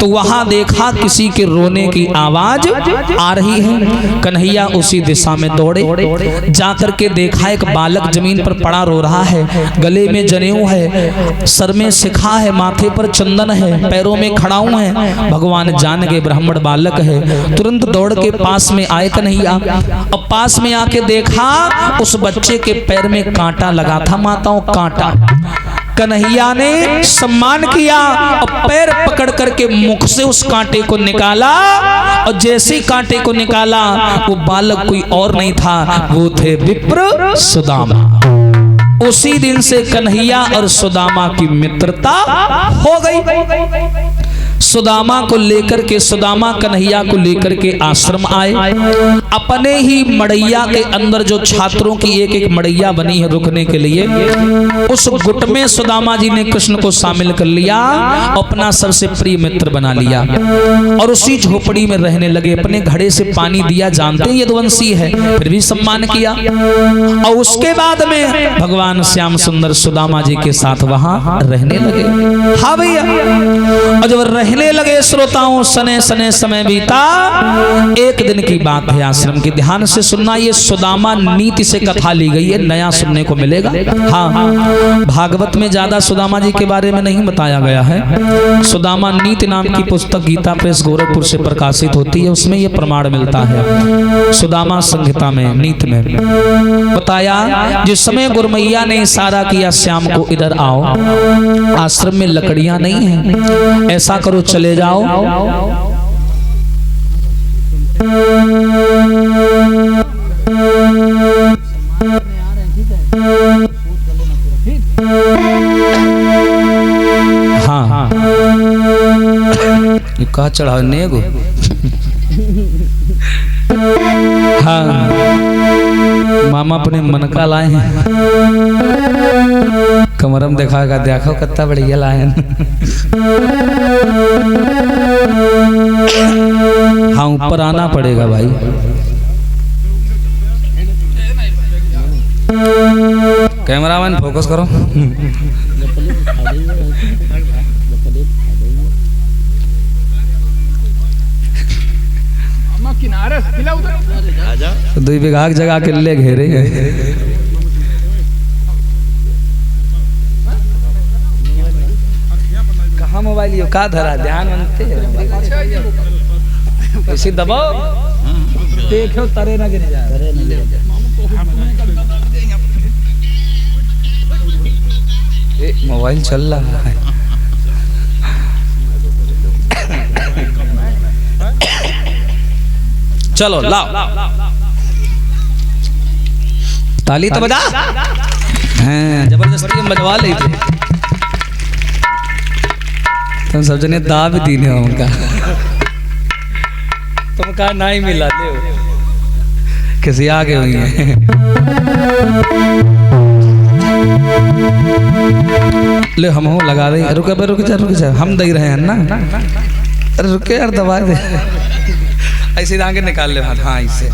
तो वहां देखा किसी के रोने की आवाज आ रही है। कन्हैया उसी दिशा में दौड़े, जाकर के देखा एक बालक जमीन पर पड़ा रो रहा है, गले में जनेऊ है, सर में शिखा है, माथे पर चंदन है, पैरों में खड़ाऊ है। भगवान जान गए ब्राह्मण बालक है, तुरंत दौड़ के पास में आए कन्हैया। अब पास में आके देखा उस बच्चे के पैर में कांटा लगा था, माताओं कांटा। कन्हैया ने सम्मान किया और पैर पकड़ करके मुख से उस कांटे को निकाला, और जैसे कांटे को निकाला वो बालक कोई और नहीं था, वो थे विप्र सुदामा। उसी दिन से कन्हैया और सुदामा की मित्रता हो गई। सुदामा को लेकर के, सुदामा कन्हैया को लेकर के आश्रम आए। अपने ही मड़ैया के अंदर जो छात्रों की एक एक मड़ैया बनी है रुकने के लिए, उस गुट में सुदामा जी ने कृष्ण को शामिल कर लिया, अपना सबसे प्रिय मित्र बना लिया और उसी झोपड़ी में रहने लगे। अपने घड़े से पानी दिया, जानते हैं यदुवंशी है, फिर भी सम्मान किया। और उसके बाद में भगवान श्याम सुंदर सुदामा जी के साथ वहां रहने लगे। हाँ भैया, और जब रहने लगे श्रोताओं, सने सने समय बीता। एक दिन की बात है, आश्रम की ध्यान से सुनना, ये सुदामा नीति से कथा ली गई है, नया सुनने को मिलेगा। हाँ, भागवत में ज्यादा सुदामा जी के बारे में नहीं बताया गया है। सुदामा नीति नाम की पुस्तक गीता प्रेस गोरखपुर से प्रकाशित होती है, उसमें यह प्रमाण मिलता है। सुदामा संहिता में, नीति में बताया, जिस समय गुरमैया ने इशारा किया श्याम को इधर आओ, आश्रम में लकड़ियां नहीं है, ऐसा करो चले जाओ। हाँ, ये कहा चढ़ा नेगो। हाँ, मामा अपने मन का लाए हैं, कमरम दिखाएगा, देखो कितना बढ़िया लाए हैं। हाँ, ऊपर आना पड़ेगा भाई। कैमरामैन फोकस करो। दो बिघा जगह के ले घेरे कहाँ मोबाइल यो का धरा, ध्यान बनते ऐसे दबाओ, देखो तरे ना गिर जाए। मोबाइल चल रहा है। चलो लाओ, ताली तो बजा। हाँ, जबरदस्ती हम बजवा ले थे, तुम सब जने दाब दीने हो उनका, तुम कहा ना ही मिला ले, किसी आगे हुई है। ले हम हो लगा दे, रुक जा, हम दे रहे हैं ना। अरे रुके यार, दबा दे, ऐसे आगे निकाल ले। हाँ, इससे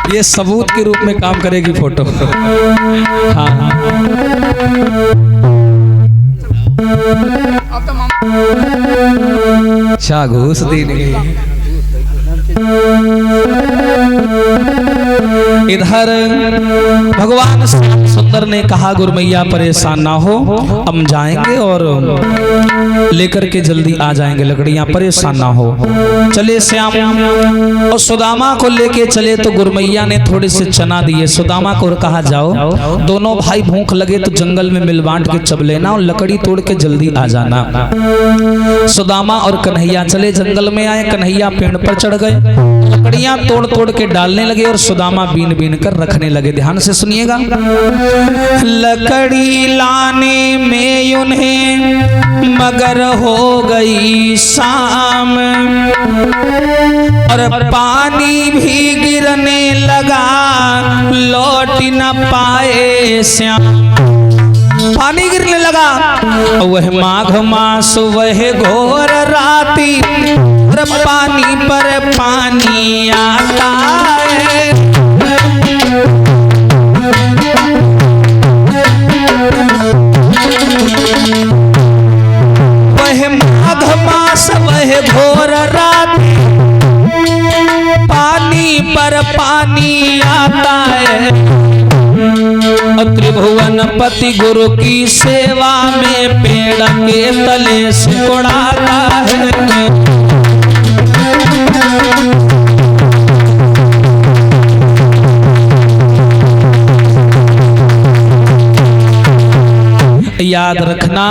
ये सबूत के रूप में काम करेगी फोटो। हाँ, अच्छा घूस दी नहीं। इधर भगवान सुंदर ने कहा, गुरमैया परेशान ना हो, हम जाएंगे और लेकर के जल्दी आ जाएंगे लकड़ियां, परेशान ना हो। चले श्याम और सुदामा को लेके चले, तो गुरमैया ने थोड़े से चना दिए, सुदामा को कहा जाओ, दोनों भाई भूख लगे तो जंगल में मिल बांट के चब लेना और लकड़ी तोड़ के जल्दी आ जाना। सुदामा और कन्हैया चले, जंगल में आए, कन्हैया पेड़ पर चढ़ गए, लकड़ियां तोड़ तोड़ के डालने लगे और सुदामा बीन बीन कर रखने लगे। ध्यान से सुनिएगा, लकड़ी लाने में उन्हें मगर हो गई शाम, और पानी भी गिरने लगा, लौट न पाए श्याम। पानी गिरने लगा, वह माघ मास वह घोर राती, पानी पर पानी आता है। त्रिभुवनपति गुरु की सेवा में पेड़ के तले सिकुड़ाता है। याद रखना,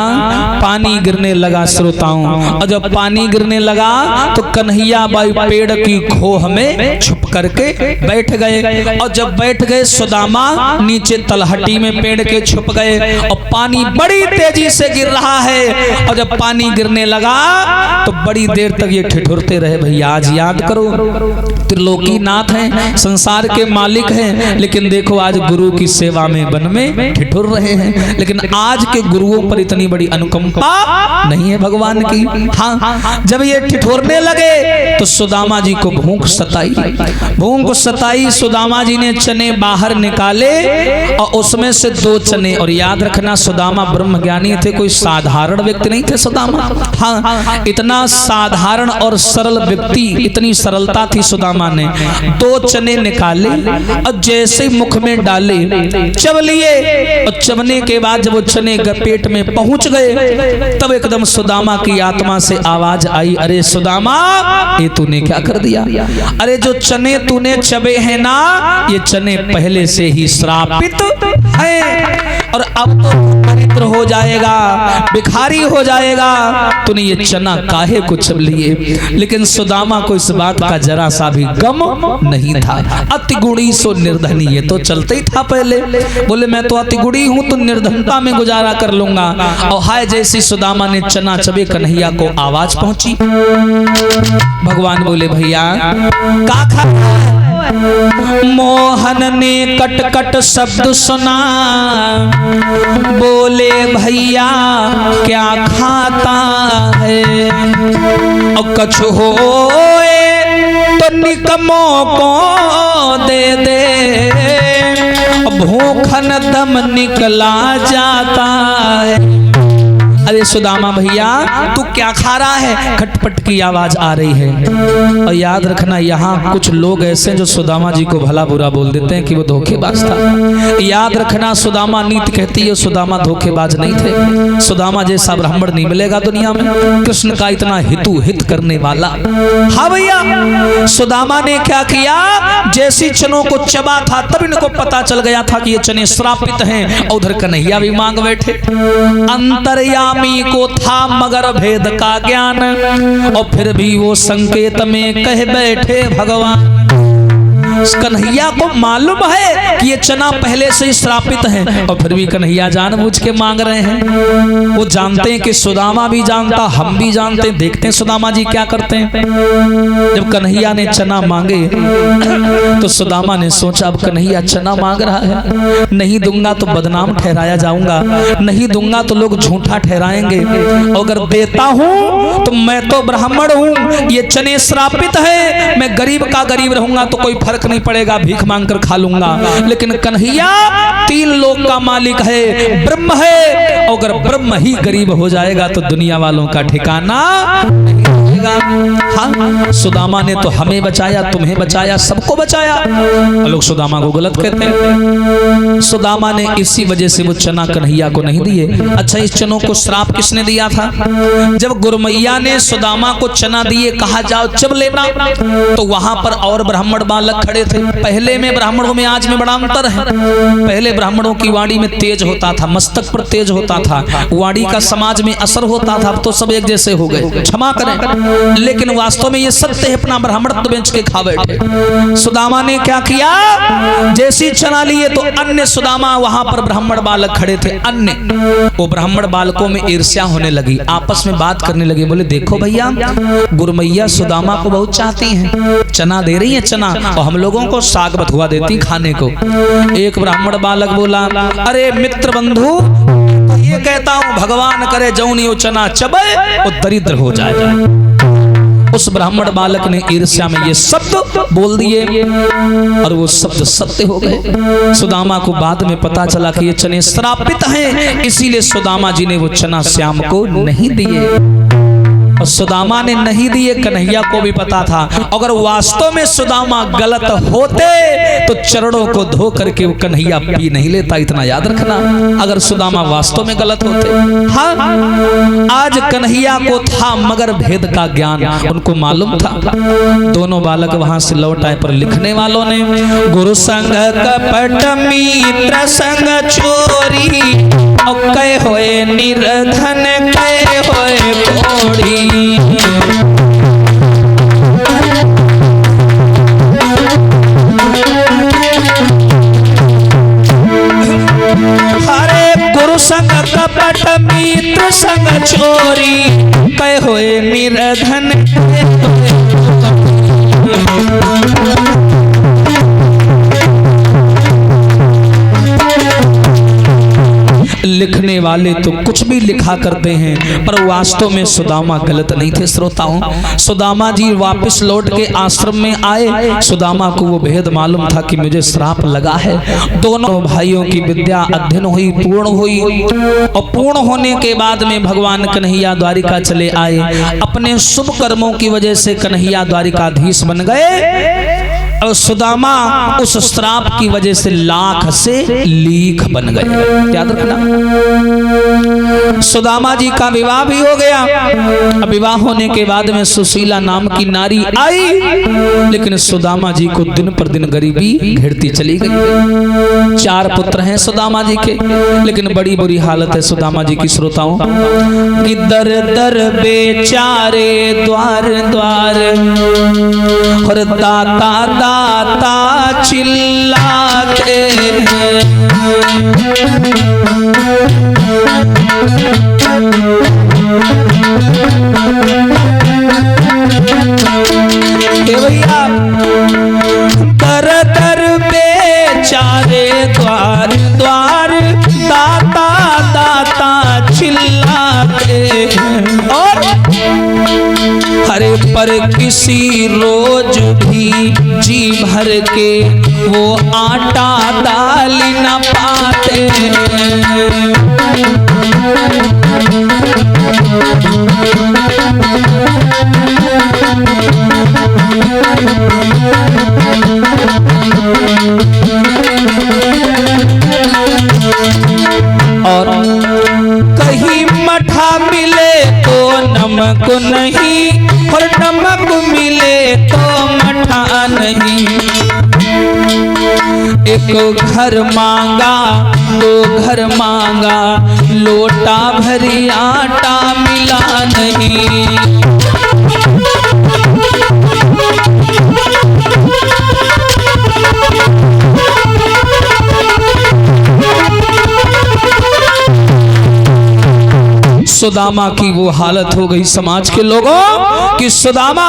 पानी गिरने लगा श्रोताओं, और जब पानी गिरने लगा तो कन्हैया बाई पेड़ की खोह में छुप करके बैठ गए। और जब बैठ गए सुदामा नीचे तलहटी में पेड़ के छुप गए और पानी बड़ी तेजी से गिर रहा है। और जब पानी गिरने लगा तो बड़ी देर तक ये ठिठुरते रहे। भैया आज याद करो, त्रिलोकीनाथ हैं, संसार के मालिक हैं, लेकिन देखो आज गुरु की सेवा में वन में ठिठुर रहे हैं। लेकिन आज के गुरुओं पर इतनी बड़ी अनुकंपा नहीं है भगवान की। हाँ, जब ये ठिठुरने लगे तो सुदामा जी को भूख सताई। सुदामा जी ने चने बाहर निकाले और उसमें से 2 चने, और याद रखना सुदामा ब्रह्मज्ञानी थे, कोई साधारण व्यक्ति नहीं थे सुदामा। हाँ, इतना साधारण और सरल व्यक्ति, इतनी सरलता थी सुदामा ने। 2 चने निकाले और जैसे मुख में डाले चब लिए, और चबने के बाद जब वो चने पेट में पहुंच गए तब एकदम सुदामा की आत्मा से आवाज आई, अरे सुदामा ये तूने क्या कर दिया? अरे जो चने तूने चबे हैं ना, ये चने पहले से ही श्रापित हैं और अब तो दरिद्र हो जाएगा, भिखारी हो जाएगा। तूने ये चना काहे को चब लिए? लेकिन सुदामा को इस बात का जरा सा भी गम नहीं था। अति गुणी सो निर्धनी, ये तो चलते ही था पहले। बोले मैं तो अति गुणी हूं, तो निर्धनता में गुजारा कर लूंगा। और हाय जैसी सुदामा ने चना चबे कन्हैया को आवाज पहुंची। भगवान बोले भैया का खा? मोहन ने कट कट शब्द सुना, बोले भैया क्या खाता है? और कछु होए तो निकमों को दे दे, भूखन दम निकला जाता है। अरे सुदामा भैया तू क्या खा रहा है? खटपट की आवाज आ रही है। और याद रखना यहाँ कुछ लोग ऐसे जो सुदामा जी को भला बुरा बोल देते हैं कि वो धोखेबाज था। याद रखना सुदामा नीति कहती है सुदामा धोखेबाज नहीं थे। सुदामा जैसा ब्राह्मण नहीं मिलेगा दुनिया में, कृष्ण का इतना हितु हित करने वाला। हाँ भैया, सुदामा ने क्या किया? जैसी चनों को चबा था तब इनको पता चल गया था कि ये चने श्रापित हैं। उधर कन्हैया भी मांग बैठे। अंतर्यामी को था मगर भेद का ज्ञान, और फिर भी वो संकेत में कह बैठे भगवान। कन्हैया को मालूम है कि ये चना पहले से ही श्रापित है, और फिर भी कन्हैया जानबूझ के मांग रहे हैं। वो जानते हैं कि सुदामा भी जानता, हम भी जानते हैं। देखते हैं सुदामा जी क्या करते हैं। जब कन्हैया ने चना मांगे तो सुदामा ने सोचा अब कन्हैया चना मांग रहा है, नहीं दूंगा तो बदनाम ठहराया जाऊंगा, नहीं दूंगा तो लोग झूठा ठहराएंगे। अगर देता हूं तो मैं तो ब्राह्मण हूं, ये चने श्रापित है, मैं गरीब का गरीब रहूंगा तो कोई फर्क नहीं पड़ेगा, भीख मांग कर खा लूंगा। लेकिन कन्हैया 3 लोक का मालिक है, ब्रह्म है। अगर ब्रह्म ही गरीब हो जाएगा तो दुनिया वालों का ठिकाना नहीं रहेगा। हाँ, सुदामा ने तो हमें बचाया, तुम्हें बचाया, सबको बचाया। लोग सुदामा को गलत कहते हैं। सुदामा ने इसी वजह से वो चना कन्हैया को नहीं दिए। अच्छा, इस चनों को श्राप किसने दिया था? जब गुरमैया ने सुदामा को चना दिए, कहा जाओ चब लेना, तो वहां पर और ब्राह्मण बालक खड़े थे। पहले में ब्राह्मणों में आज में बड़ा अंतर है। पहले ब्राह्मणों की वाणी में तेज होता था, मस्तक पर तेज होता था, वाणी का समाज में असर होता था। अब तो सब एक जैसे हो गए, क्षमा करें, लेकिन वास्तव में ये सत्य है। अपना ब्राह्मणत्व बेच के खा बैठे। सुदामा ने क्या किया? जैसी चना लिए तो अन्य सुदामा वहां पर ब्राह्मण बालक खड़े थे, अन्य वो ब्राह्मण बालकों में ईर्ष्या होने लगी, आपस में बात करने लगे। बोले देखो भैया, गुरमैया सुदामा को बहुत चाहती हैं, चना दे रही है चना, और हम लोगों को साग बथुआ देती खाने को। एक ब्राह्मण बालक बोला, अरे मित्र बंधु, ये कहता हूं भगवान करे जौनी वो चना चबे वो दरिद्र हो जाए। उस ब्राह्मण बालक ने ईर्ष्या में ये शब्द बोल दिए और वो शब्द सत्य हो गए। सुदामा को बाद में पता चला कि ये चने श्रापित हैं, इसीलिए सुदामा जी ने वो चना श्याम को नहीं दिए। और सुदामा ने नहीं दिए, कन्हैया को भी पता था। अगर वास्तव में सुदामा गलत होते तो चरणों को धो करके वो कन्हैया पी नहीं लेता, इतना याद रखना। अगर सुदामा वास्तव में गलत होते। हाँ, आज कन्हैया को था मगर भेद का ज्ञान उनको मालूम था। दोनों बालक वहां से लौट आए, पर लिखने वालों ने गुरु संग कपट मित्र संग चोरी, कहे होए निर्धन कहे होए कोढ़ी। हरे गुरु संग कपट मित्र संग चोरी, कहे होए निर्धन कहे होए। लिखने वाले तो कुछ भी लिखा करते हैं, पर वास्तव में सुदामा गलत नहीं थे। श्रोताओं, सुदामा जी वापस लौट के आश्रम में आए। सुदामा को वो भेद मालूम था कि मुझे श्राप लगा है। दोनों भाइयों की विद्या अध्ययन हुई, पूर्ण हुई, और पूर्ण होने के बाद में भगवान कन्हैया द्वारिका चले आए। अपने शुभ कर्मों की वजह से कन्हैया द्वारिकाधीश बन गए, और सुदामा उस श्राप की वजह से लाख से लीख बन गए। याद रखना, सुदामा जी का विवाह भी हो गया। अब विवाह होने के बाद में सुशीला नाम की नारी आई, लेकिन सुदामा जी को दिन पर दिन गरीबी घेरती चली गई। 4 पुत्र हैं सुदामा जी के, लेकिन बड़ी बुरी हालत है सुदामा जी की। श्रोताओं, कि दर दर बेचारे द्वार द्वार, और दाता दाता चिल्लाते हैं। भैया दर दर बेचारे द्वार द्वार, दाता दाता चिल्लाते हैं। और हरे पर किसी रोज भी जी भर के वो आटा दाल न पाते हैं। और कहीं मठा मिले तो नमक नहीं, और नमक मिले तो मठा नहीं। एक घर मांगा 2 घर मांगा, लोटा भरी आटा मिला नहीं। सुदामा की वो हालत हो गई समाज के लोगों कि सुदामा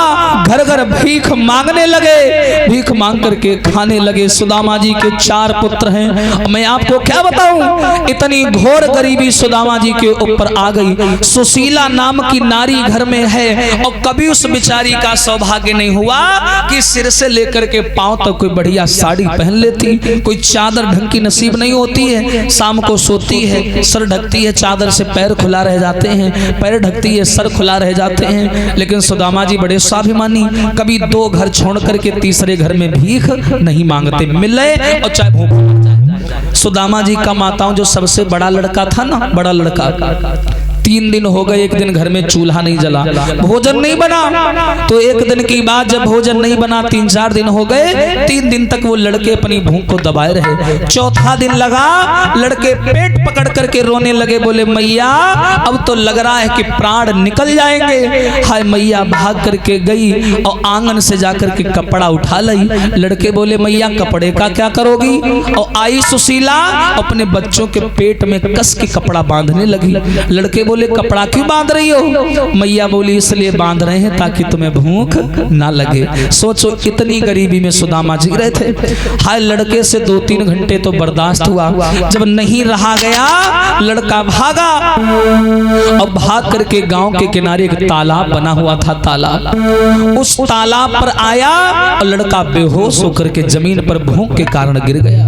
घर घर भीख मांगने लगे, भीख मांग करके खाने लगे। सुदामा जी के 4 पुत्र हैं। मैं आपको क्या बताऊं, इतनी घोर गरीबी सुदामा जी के ऊपर आ गई। सुशीला नाम की नारी घर में है, और कभी उस बेचारी का सौभाग्य नहीं हुआ कि सिर से लेकर के पांव तक कोई बढ़िया साड़ी पहन लेती, कोई चादर ढंग की नसीब नहीं होती है। शाम को सोती है, सर ढकती है चादर से, पैर खुला रह जाते हैं, पैर ढकती है, सर खुला रह जाते हैं। लेकिन सुदामा जी बड़े स्वाभिमानी, कभी 2 घर छोड़ करके तीसरे घर में भीख नहीं मांगते, मिले और चाहे भूख मर जाए। सुदामा जी का माताओं जो सबसे बड़ा लड़का था ना, बड़ा लड़का, 3 दिन हो गए, एक दिन घर में चूल्हा नहीं जला, भोजन नहीं बना। तो एक दिन की बात, जब भोजन नहीं बना, 3-4 दिन हो गए, 3 दिन तक वो लड़के अपनी भूख को दबाए रहे। 4था दिन लगा, लड़के पेट पकड़ करके रोने लगे, बोले मैया अब तो लग रहा है कि प्राण निकल जाएंगे। हाय मैया भाग करके गई और आंगन से जाकर के कपड़ा उठा लाई। लड़के बोले मैया कपड़े का क्या करोगी? और आई सुशीला अपने बच्चों के पेट में कस के कपड़ा बांधने लगी। लड़के बोले कपड़ा क्यों बांध रही हो? मैया बोली इसलिए बांध रहे हैं ताकि तुम्हें भूख ना लगे। सोचो इतनी गरीबी में सुदामा जी रहे थे। हाय लड़के से 2-3 घंटे तो बर्दाश्त हुआ, जब नहीं रहा गया लड़का भागा और भाग करके गांव के किनारे एक तालाब बना हुआ था, तालाब, उस तालाब पर आया और लड़का बेहोश होकर के जमीन पर भूख के कारण गिर गया।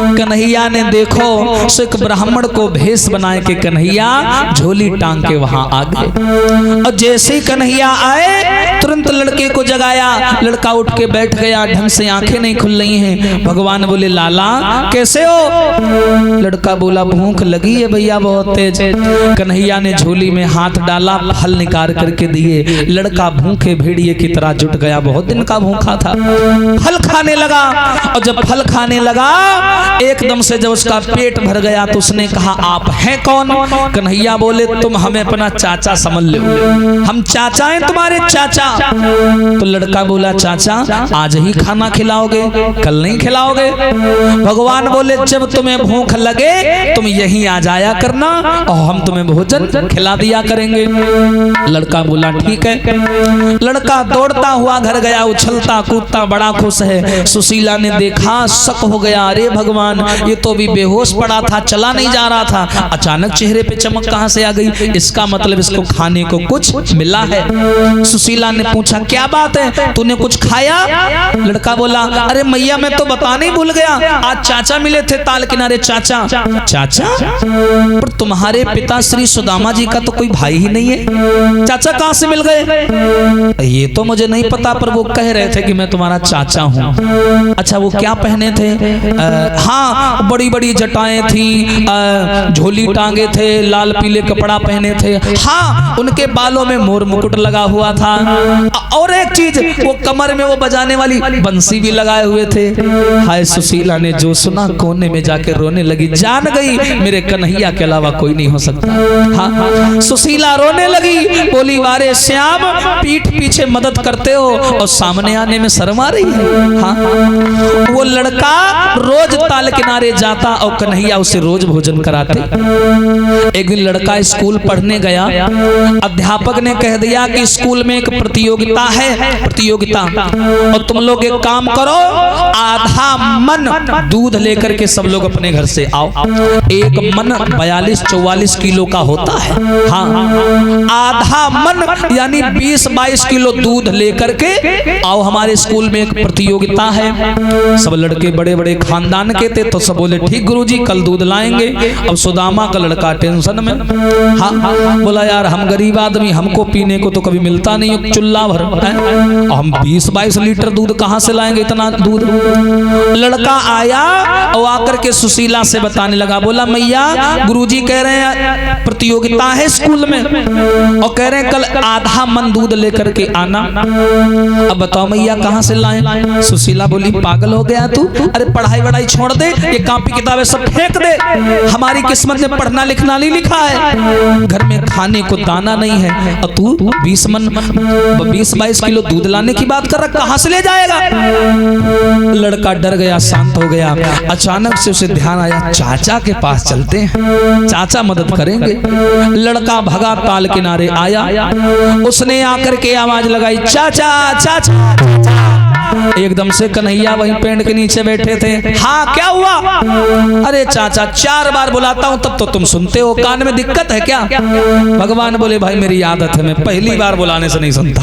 कन्हैया ने देखो सो एक ब्राह्मण को भेष बनाए के कन्हैया झोली टांग के वहां आ गए। और जैसे ही कन्हैया आए तुरंत लड़के को जगाया। लड़का उठ के बैठ गया, ढंग से आंखें नहीं खुल रही हैं। भगवान बोले लाला कैसे हो? लड़का बोला भूख लगी है भैया बहुत तेज। कन्हैया ने झोली में हाथ डाला, फल निकाल करके दिए। लड़का भूखे भेड़िए की तरह जुट गया, बहुत दिन का भूखा था। फल खाने लगा और जब फल खाने लगा एकदम से जब उसका पेट भर गया तो उसने कहा आप हैं कौन? कन्हैया बोले तुम हमें अपना चाचा समझ लो, हम चाचा हैं तुम्हारे चाचा। तो लड़का बोला चाचा आज ही खाना खिलाओगे, कल नहीं खिलाओगे? भगवान बोले जब तुम्हें भूख लगे तुम यहीं आ जाया करना और हम तुम्हें भोजन खिला दिया करेंगे। लड़का बोला ठीक है। लड़का दौड़ता हुआ घर गया, उछलता कूदता बड़ा खुश है। सुशीला ने देखा, शक हो गया, अरे भगवान ये तो भी बेहोश पड़ा था, चला नहीं जा रहा था, अचानक चेहरे पे चमक कहां से आ गई? इसका मतलब इसको खाने को कुछ मिला है। सुशीला ने पूछा क्या बात है, तूने कुछ खाया? लड़का बोला अरे मैया मैं तो बताने ही भूल गया, आज चाचा मिले थे ताल किनारे। चाचा? चाचा? पर तुम्हारे पिता श्री सुदामा जी का तो कोई भाई ही नहीं है, चाचा कहां से मिल गए? ये तो मुझे नहीं पता, पर वो कह रहे थे कि मैं तुम्हारा चाचा हूँ। अच्छा वो क्या पहने थे? हाँ बड़ी बड़ी जटाएं थी, झोली टांगे थे, लाल पीले कपड़ा पहने थे। हाँ उनके बालों में मोर मुकुट लगा हुआ था और एक चीज वो कमर में वो बजाने वाली बंसी भी लगाए हुए थे। हाय सुशीला ने जो सुना कोने में जाके रोने लगी, जान गई मेरे कन्हैया के अलावा कोई नहीं हो सकता। हाँ सुशीला रोने लगी, बोली वारे श्याम पीठ पीछे मदद करते हो और सामने आने में शर्म आ रही है। हाँ वो लड़का रोज ताल किनारे जाता और कन्हैया उसे रोज भोजन कराते। एक दिन लड़का स्कूल पढ़ने गया, अध्यापक ने कह दिया कि स्कूल में एक प्रतियोगिता है, प्रतियोगिता, और तुम लोग एक काम करो आधा मन दूध लेकर के सब लोग अपने घर से आओ। एक मन 42-44 किलो का होता है। हाँ आधा मन यानी 20-22 किलो दूध लेकर के आओ, हमारे स्कूल में एक प्रतियोगिता है। सब लड़के बड़े बड़े खानदान के थे तो सब बोले ठीक गुरुजी कल दूध लाएंगे। अब सुदामा का लड़का टेंशन में, हाँ बोला यार हम गरीब आदमी, हमको पीने को तो कभी मिलता नहीं, चुल्ला भर है, हम 20-22 लीटर दूध कहां से लाएंगे इतना दूध? लड़का आया और आकर के सुशीला से बताने लगा, बोला मैया गुरुजी कह रहे हैं प्रतियोगिता है स्कूल में और कह रहे हैं कल आधा मन दूध लेकर के आना। अब बताओ मैया कहां से लाएं? सुशीला बोली पागल हो गया तू, अरे पढ़ाई वढ़ाई छोड़ दे, ये कॉपी किताबें सब फेंक दे, हमारी किस्मत में पढ़ना लिखना नहीं लिखा है, घर में खाने को दाना नहीं है और तू 20-22 किलो दूध लाने की बात कर रहा, कहां से ले जाएगा? लड़का डर गया, शांत हो गया। अचानक से उसे ध्यान आया चाचा के पास चलते हैं, चाचा मदद करेंगे। लड़का भगा ताल किनारे आया, उसने आकर के आवाज लगाई चाचा चाचा। एकदम से कन्हैया वहीं पेड़ के नीचे बैठे थे। हाँ क्या हुआ? अरे चाचा 4 बार बुलाता हूं तब तो तुम सुनते हो, कान में दिक्कत है क्या? भगवान बोले भाई मेरी आदत है, मैं पहली बार बुलाने से नहीं सुनता,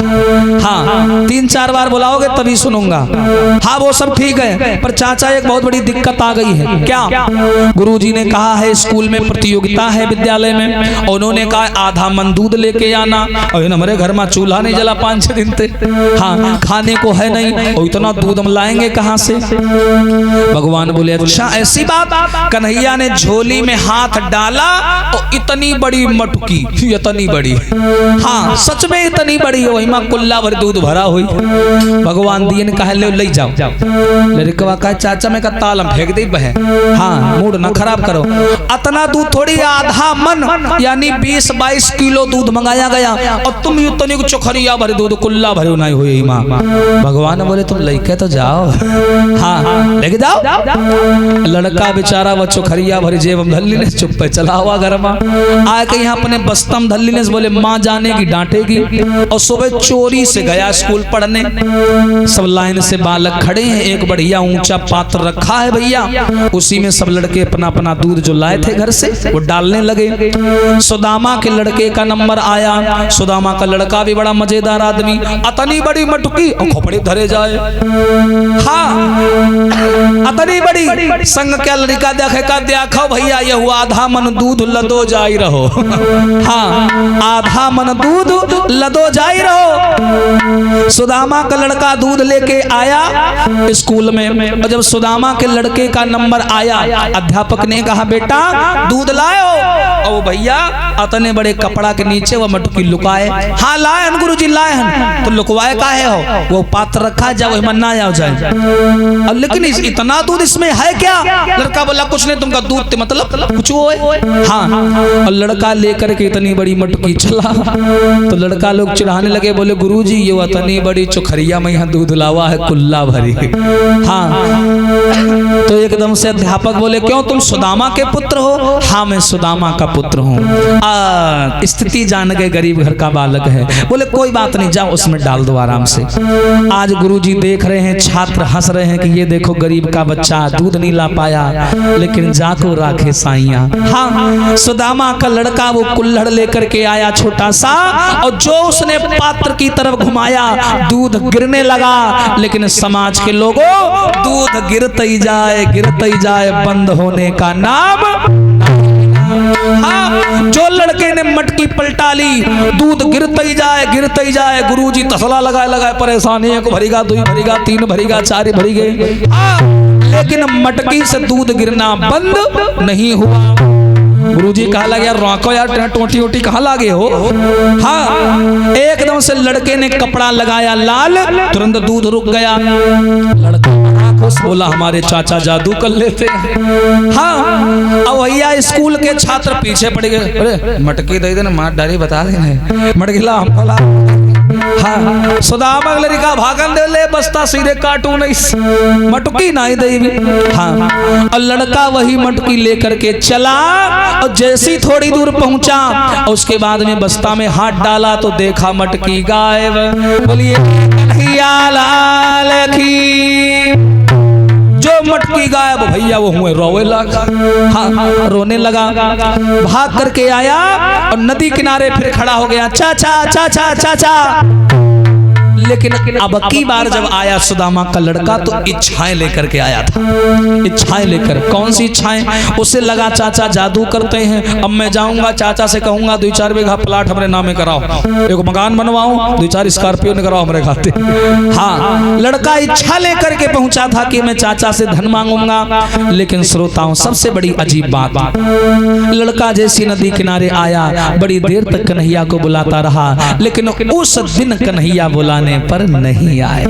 हाँ 3-4 बार बुलाओगे तभी सुनूंगा। हाँ वो सब ठीक है, पर चाचा एक बहुत बड़ी दिक्कत आ गई है। क्या? गुरुजी ने कहा है स्कूल में प्रतियोगिता है विद्यालय में, उन्होंने कहा आधा मन दूध लेके आना, और हमारे घर में चूल्हा नहीं जला 5-6 दिन से, हाँ खाने को है नहीं, और इतना दूध हम लाएंगे कहां से? भगवान बोले अच्छा ऐसी बात? कन्हैया ने झोली में हाथ डाला और इतनी बड़ी मटकी, इतनी बड़ी, हाँ सच में इतनी बड़ी हो, वही मां कुल्ला भर दूध भरा हुई। भगवान दिए ने कहा ले जाओ। लड़का कहा चाचा मैं का तालम फेंक दे बहे, हाँ मूड ना खराब करो, इतना दूध थोड़ी, आधा मन यानी 20-22 किलो दूध मंगाया गया और तुम इतनी चोखरिया भरे दूध कुल्ला भरे नहीं हुई माँ। भगवान बोले तुम लेके तो जाओ, हाँ लेके जाओ। लड़का बेचारा वो चोखरिया भरी जेब धल्ली ने चुप पे चला हुआ घर में आके यहाँ अपने बस्तम धल्ली ने बोले माँ जानेगी डांटेगी, और सुबह चोरी से गया स्कूल पढ़ने। सब लाइन से बालक खड़े हैं, एक बढ़िया ऊंचा पात्र रखा है भैया, उसी में सब लड़के अपना अपना दूध जो लाए थे घर से वो डालने लगे। सुदामा के लड़के का नंबर आया, सुदामा का लड़का भी बड़ा मजेदार आदमी, अतनी बड़ी मटकी और खोपड़ी धरे जाए, हाँ अतनी बड़ी संग क्या लड़का देखे का देखो भैया ये हुआ आधा मन दूध लदो जाई रहो। हाँ आधा मन दूध लदो जाई रहो। सुदामा का लड़का दूध लेके आया स्कूल में, और जब सुदामा के लड़के का नंबर आया अध्यापक ने कहा बेटा दूध लाओ। और भैया अतने बड़े कपड़ा के नीचे वो मटकी लुकाए। हाँ लाए हन गुरुजी लाए हन। तो लुकवाए काहे हो? वो पात्र रखा है जब मन्ना आ जाए। अब लेकिन इतना दूध इसमें है क्या? लड़का बोला कुछ नहीं, तुमका दूध मतलब कुछ वो है। हाँ और लड़का लेकर के इतनी बड़ी मटकी चला। तो लड़का लोग चिढ़ाने लगे, बोले गुरुजी ये इतनी बड़ी चोखरिया में यहाँ दूध लावा है कुल्ला भरी। हाँ तो एकदम से अध्यापक बोले क्यों तुम सुदामा के पुत्र हो? हाँ मैं सुदामा का पुत्र हूँ। स्थिति जान गए गरीब घर का बालक है। बोले कोई बात नहीं जाओ उसमें डाल दो आराम से। आज गुरुजी देख रहे हैं छात्र हंस रहे हैं कि ये देखो गरीब का बच्चा दूध नहीं ला पाया, लेकिन जाको राखे साइया। हाँ सुदामा का लड़का वो कुल्हड़ लेकर के आया छोटा सा, और जो उसने पात्र की तरफ घुमाया दूध गिरने लगा। लेकिन समाज के लोगों दूध गिरते ही जाए बंद होने का नाम। हाँ जो लड़के ने मटकी पलटा ली दूध गिरते ही जाए। गुरुजी तसला लगाए परेशानी, एक भरीगा दो भरीगा तीन भरीगा चार भरी गए। लेकिन मटकी से दूध गिरना बंद नहीं हुआ। गुरुजी कहा लगे यार रोको यार टोटी वोटी कहाँ लागे हो? हाँ एकदम से लड़के ने कपड़ा लगाया लाल, तुरंत दूध रुक गया। लड़का बोला हमारे चाचा जादू कर लेते हैं। हाँ अब भैया स्कूल के छात्र पीछे पड़ गए, अरे मटकी दे देना मार डाली बता देना मटकी ला हम बोला। हाँ सुदामा लड़का भागन दे ले बस्ता सीधे काटू नहीं मटकी नहीं दे। हाँ और लड़का वही मटकी लेकर के चला, और जैसी थोड़ी दूर पहुंचा उसके बाद में बस्ता में हाथ डाला तो देखा मटकी गायब। बोलिए कन्हैया लाल की। जो मटकी गायब भैया वो हुए रोवे लगा। हाँ रोने लगा, भाग करके आया और नदी किनारे फिर खड़ा हो गया, चाचा चाचा चाचा। लेकिन अब की बार जब आया सुदामा का लड़का तो इच्छाएं लेकर के आया था। इच्छाएं लेकर, कौन सी इच्छाएं? उसे लगा चाचा जादू करते हैं, अब मैं जाऊंगा चाचा से कहूंगा 2-4 बीघा प्लाट हमारे नामे कराओ, एक मकान बनवाओ, 2-4 स्कॉर्पियो ने कराओ हमारे खाते। हाँ लड़का इच्छा लेकर के पहुंचा था कि मैं चाचा से धन मांगूंगा। लेकिन श्रोताओं सबसे बड़ी अजीब बात, लड़का जैसी नदी किनारे आया बड़ी देर तक कन्हैया को बुलाता रहा, लेकिन उस दिन कन्हैया बुलाने पर नहीं आया।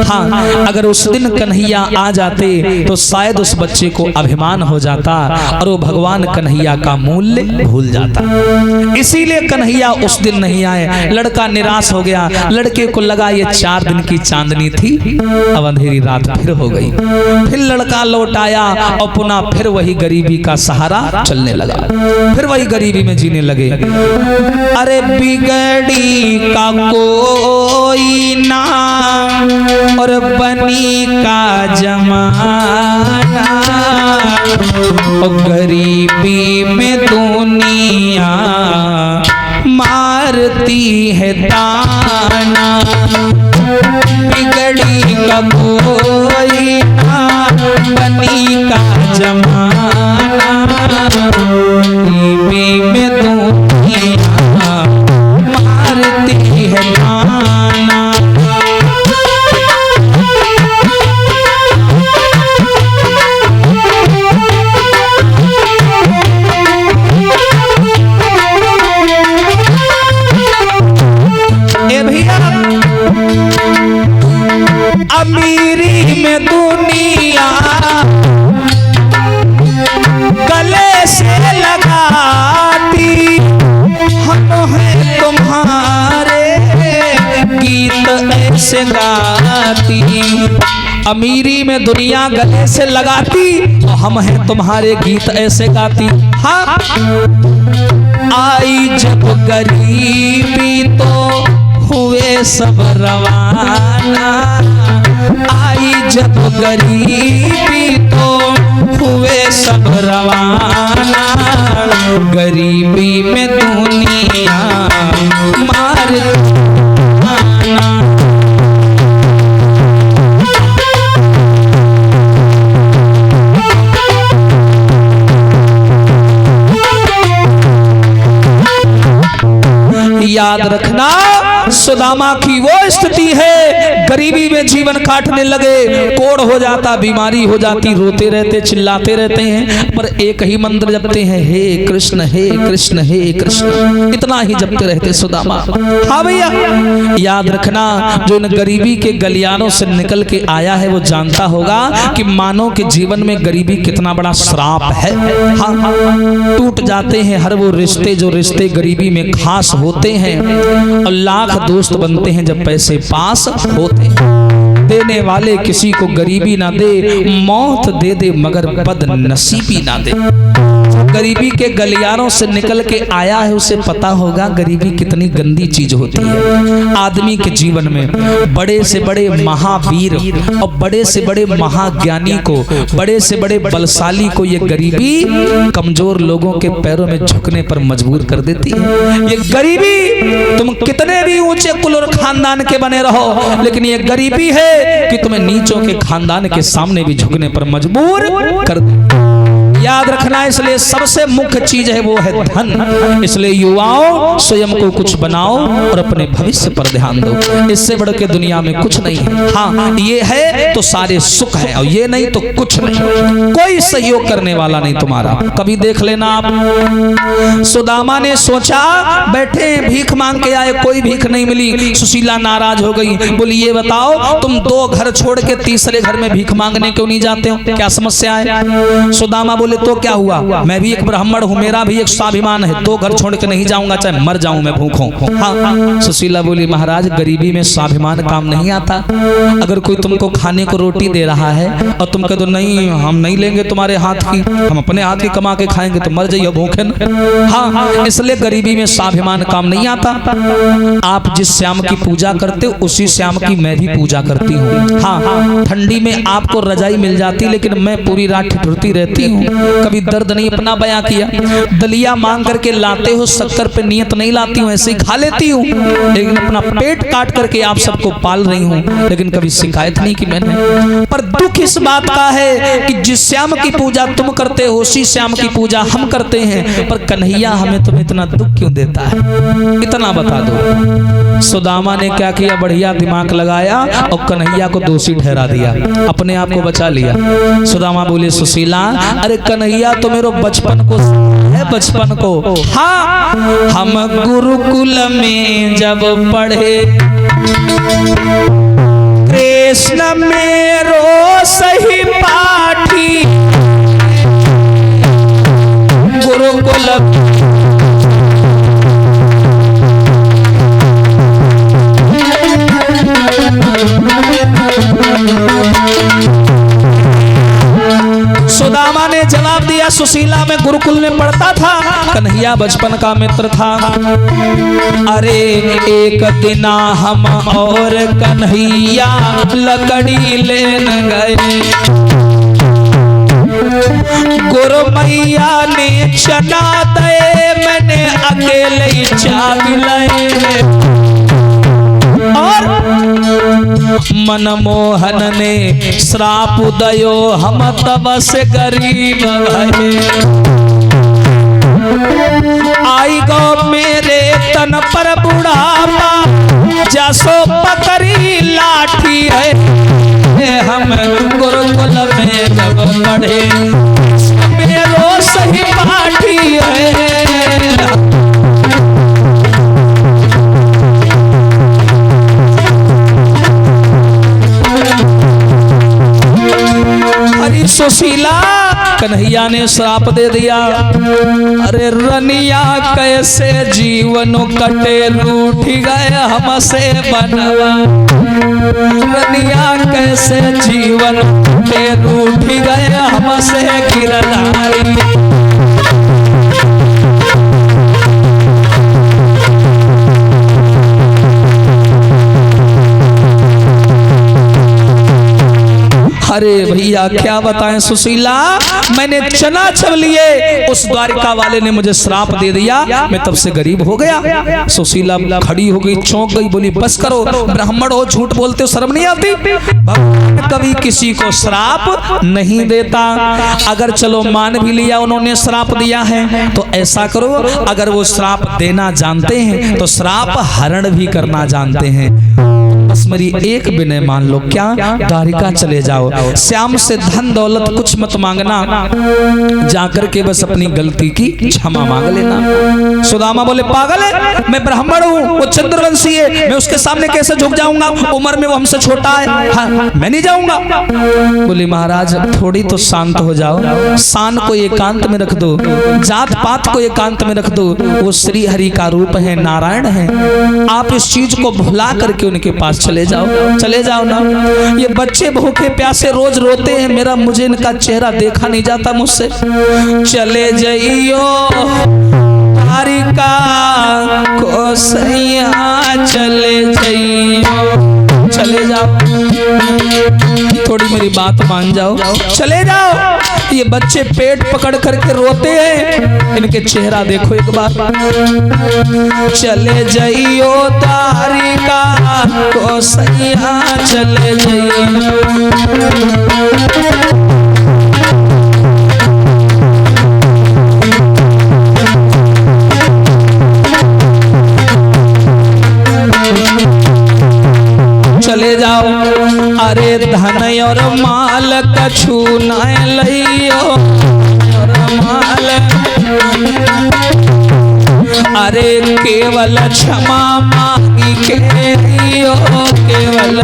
हाँ अगर उस दिन कन्हैया आ जाते तो शायद उस बच्चे को अभिमान हो जाता और वो भगवान कन्हैया का मूल्य भूल जाता। इसीलिए कन्हैया उस दिन नहीं आए। लड़का निराश हो गया। लड़के को लगा ये 4 दिन की चांदनी थी, अब अंधेरी रात फिर हो गई। फिर लड़का लौट आया और पुनः फिर वही गरीबी का सहारा चलने लगा, फिर वही गरीबी में जीने लगे। अरे बिगड़ी का कोई ना और बनी का जमाना, और गरीबी में दुनिया मारती है ताना। बिगड़ी का कोई ना बनी का जमाना, गरीबी में दुनिया मारती है ताना। अमीरी में दुनिया गले से लगाती, हम हैं तुम्हारे गीत ऐसे गाती। अमीरी में दुनिया गले से लगाती, हम हैं तुम्हारे गीत ऐसे गाती। हाँ आई जब गरीबी तो हुए सब रवाना, आई जब गरीबी तो हुए सब रवाना, गरीबी में दुनिया मारती। याद रखना सुदामा की वो स्थिति है, गरीबी में जीवन काटने लगे, कोढ़ हो जाता, बीमारी हो जाती, रोते रहते, चिल्लाते रहते हैं, पर एक ही मंत्र जपते हैं, हे कृष्ण हे कृष्ण हे कृष्ण, इतना ही जपते रहते सुदामा। हाँ भैया, याद रखना जो इन गरीबी के गलियारों से निकल के आया है वो जानता होगा कि मानव के जीवन में गरीबी कितना बड़ा श्राप है। हाँ, टूट जाते हैं हर वो रिश्ते जो रिश्ते गरीबी में खास होते हैं, और लाख दोस्त बनते हैं जब पैसे पास होते हैं। देने वाले किसी को गरीबी ना दे, मौत दे दे मगर बदनसीबी ना दे। गरीबी के गलियारों से निकल के आया है उसे पता होगा गरीबी कितनी गंदी चीज होती है। आदमी के जीवन में बड़े से बड़े महावीर और बड़े से बड़े महाज्ञानी को, बड़े से बड़े बलशाली को ये गरीबी कमजोर लोगों के पैरों में झुकने पर मजबूर कर देती है। ये गरीबी, तुम कितने भी ऊंचे कुल और खानदान के बने रहो, लेकिन ये गरीबी है कि तुम्हें नीचों के खानदान के सामने भी झुकने पर मजबूर कर दे। याद रखना, इसलिए सबसे मुख्य चीज है वो है धन। इसलिए युवाओं स्वयं को कुछ बनाओ और अपने भविष्य पर ध्यान दो, इससे बढ़ के दुनिया में कुछ नहीं है। हाँ, ये है तो सारे सुख है, और ये नहीं तो कुछ नहीं, कोई सहयोग करने वाला नहीं तुम्हारा। कभी देख लेना आप, सुदामा ने सोचा बैठे भीख मांग के आए, कोई भीख नहीं मिली। सुशीला नाराज हो गई, बोली ये बताओ तुम दो घर छोड़ के तीसरे घर में भीख मांगने क्यों नहीं जाते हो, क्या समस्या है? सुदामा बोले तो क्या हुआ, मैं भी एक ब्राह्मण हूँ, मेरा भी एक स्वाभिमान है, दो घर छोड़ के नहीं जाऊंगा चाहे मर जाऊं मैं भूखों। हाँ, सुशीला बोली महाराज गरीबी में स्वाभिमान काम नहीं आता। अगर कोई तुमको खाने को रोटी दे रहा है और तुम कह दो नहीं हम नहीं लेंगे तुम्हारे हाथ की, हम अपने हाथ की कमा के खाएंगे, तो मर जाइए भूखे न। हाँ, इसलिए गरीबी में स्वाभिमान काम नहीं आता। आप जिस श्याम की पूजा करते हो उसी श्याम की मैं भी पूजा करती हूँ। हाँ, ठंडी में आपको रजाई मिल जाती, लेकिन मैं पूरी रात ठिठुरती रहती हूँ, कभी दर्द नहीं अपना बयां किया। दलिया मांग करके लाते हो, शक्कर पे नियत नहीं लाती हूँ, ऐसे ही खा लेती हूँ, लेकिन अपना पेट काट करके आप सबको पाल रही हूँ, लेकिन कभी शिकायत नहीं की मैंने। पर दुख इस बात का है कि जिस श्याम की पूजा तुम करते हो उसी श्याम की पूजा हम करते हैं, पर कन्हैया हमें तुम्हें इतना दुख क्यों देता है, इतना बता दो। सुदामा ने क्या किया, बढ़िया दिमाग लगाया और कन्हैया को दोषी ठहरा दिया, अपने आप को बचा लिया। सुदामा बोले सुशीला अरे कन्हैया तो मेरे बचपन को है, बचपन को। हाँ, हम गुरुकुल में जब पढ़े कृष्ण मेरो सही पाठी, गुरुकुल सुदामा ने जवाब दिया सुशीला में गुरुकुल में पढ़ता था, कन्हैया बचपन का मित्र था। अरे एक दिन हम और कन्हैया लकड़ी लेने गए, गुरु मैया ने चना दे, मैंने अकेले ही चाक लाए, और मनमोहन ने श्राप दयो हम तब से गरीब भये, आई गो मेरे तन पर बुढ़ापा, जसो पकड़ी लाठी है, हम गुरुकुल में जब पढ़े मेरो सही पाठी है। सुशीला कन्हैया ने श्राप दे दिया, अरे रनिया कैसे जीवन कटे, रूठ गए हमसे बनवा, रनिया कैसे जीवन कटे, रूठ गए हमसे गिरधारी। अरे भैया क्या बताएं सुशीला, मैंने चना चब लिए, उस द्वारिका वाले ने मुझे श्राप दे दिया, मैं तब से गरीब हो गया। सुशीला खड़ी हो गई, चौंक गई, बोली बस करो, ब्राह्मण हो, झूठ बोलते हो, शर्म नहीं आती? भगवान कभी किसी को श्राप नहीं देता। अगर चलो मान भी लिया उन्होंने श्राप दिया है, तो ऐसा करो, अगर वो श्राप देना जानते हैं तो श्राप हरण भी करना जानते हैं। बस मेरी एक विनय मान लो, क्या? द्वारिका चले जाओ, श्याम से धन दौलत कुछ मत मांगना, जाकर के बस अपनी गलती की क्षमा मांग लेना। सुदामा बोले पागल है, मैं ब्राह्मण हूँ, वो चंद्रवंशी है, मैं उसके सामने कैसे झुक जाऊंगा? उम्र में वो हमसे छोटा है, हाँ, मैं नहीं जाऊंगा। बोले महाराज थोड़ी तो शांत हो जाओ, शान को एकांत में रख दो, जात पात को एकांत में रख दो, वो श्री हरि का रूप है, नारायण है। आप इस चीज को भुला करके उनके पास चले जाओ ना। ये बच्चे भूखे प्यासे रोज रोते हैं, मुझे इनका चेहरा देखा नहीं जाता मुझसे। चले जाइयो द्वारिका को सैया, चले जाइयो, चले जाओ, थोड़ी मेरी बात मान जाओ, चले जाओ। ये बच्चे पेट पकड़ करके रोते हैं, इनके चेहरा देखो एक बार। चले जाइयो द्वारिका को सैया, चले जाइयो। चले जाओ, अरे धन और माल कछु न लियो, माल अरे केवल क्षमा मांगी के दियो, केवल।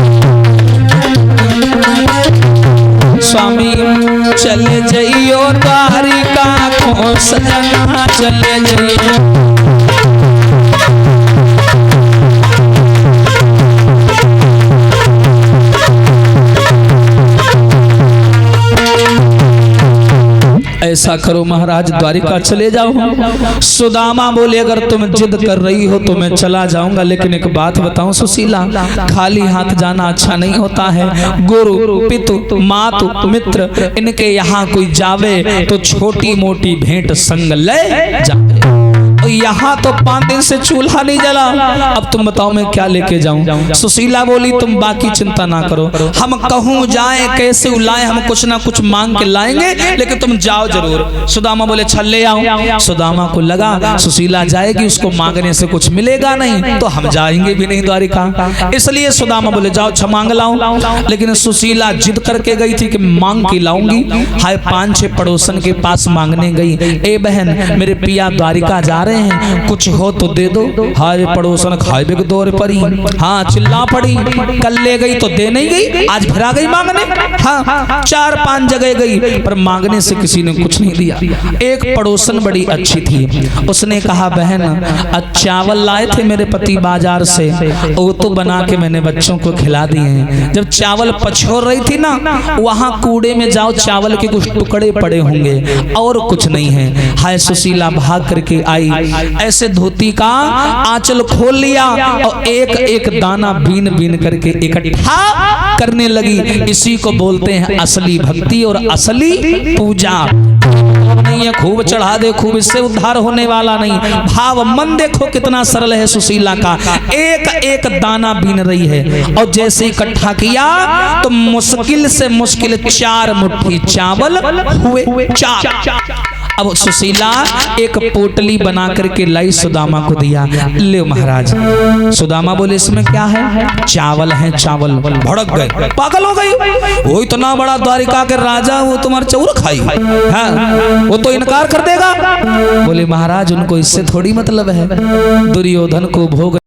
स्वामी चले जाइयो द्वारिका को सजना, चले जाइयो। ऐसा करो महाराज, द्वारिका चले जाओ। सुदामा बोले अगर तुम जिद कर रही हो तो मैं चला जाऊंगा, लेकिन एक बात बताऊं सुशीला, खाली हाथ जाना अच्छा नहीं होता है। गुरु पितु मातु मित्र इनके यहाँ कोई जावे तो छोटी मोटी भेंट संग ले जावे। यहाँ तो 5 दिन से चूल्हा नहीं जला, अब तुम बताओ मैं क्या लेके जाऊं? सुशीला बोली तुम बाकी चिंता ना करो, हम कहूँ जाए कैसे उलाए, हम कुछ ना कुछ मांग के लाएंगे, लेकिन तुम जाओ जरूर। सुदामा बोले चल ले आओ। सुदामा को लगा सुशीला जाएगी, उसको मांगने से कुछ मिलेगा नहीं, तो हम जाएंगे भी नहीं द्वारिका, इसलिए सुदामा बोले जाओ अच्छा मांग लाओ। लेकिन सुशीला जिद करके गई थी कि मांग के लाऊंगी। हाय 5-6 पड़ोसन के पास मांगने गई, ए बहन मेरे पिया द्वारिका जा रहे हैं, कुछ हो तो दे दो। हाय पड़ोसन खाए के दौर पर ही, हाँ चिल्ला पड़ी, कल ले गई तो दे नहीं गई, आज फिर आ गई मांगने। हाँ 4-5 जगह गई पर मांगने से किसी ने कुछ नहीं दिया। एक पड़ोसन बड़ी अच्छी थी, उसने कहा बहन चावल लाए थे मेरे पति बाजार से, वो तो बना के मैंने बच्चों को खिला दिए हैं। जब चावल पछोर रही थी ना, वहां कूड़े में जाओ, चावल के कुछ टुकड़े पड़े होंगे और कुछ नहीं है। हाय सुशीला भाग करके आई, ऐसे धोती का आंचल खोल लिया और एक एक दाना बीन बीन करके इकट्ठा करने लगी। इसी को बोलते हैं असली भक्ति और असली पूजा। नहीं है खूब चढ़ा दे खूब, इससे उद्धार होने वाला नहीं। भाव मन देखो कितना सरल है सुशीला का, एक एक दाना बीन रही है और जैसे इकट्ठा किया तो मुश्किल से मुश्किल 4 मुट्ठी चावल हुए 4। अब सुशीला एक पोटली बना करके लाई, सुदामा को दिया, ले महाराज। सुदामा बोले इसमें क्या है? चावल है चावल। भड़क गए, पागल हो गई, वो इतना बड़ा द्वारिका के राजा, वो तुम्हारे चौर खाई है, वो तो इनकार कर देगा। बोले महाराज उनको इससे थोड़ी मतलब है, दुर्योधन को भोग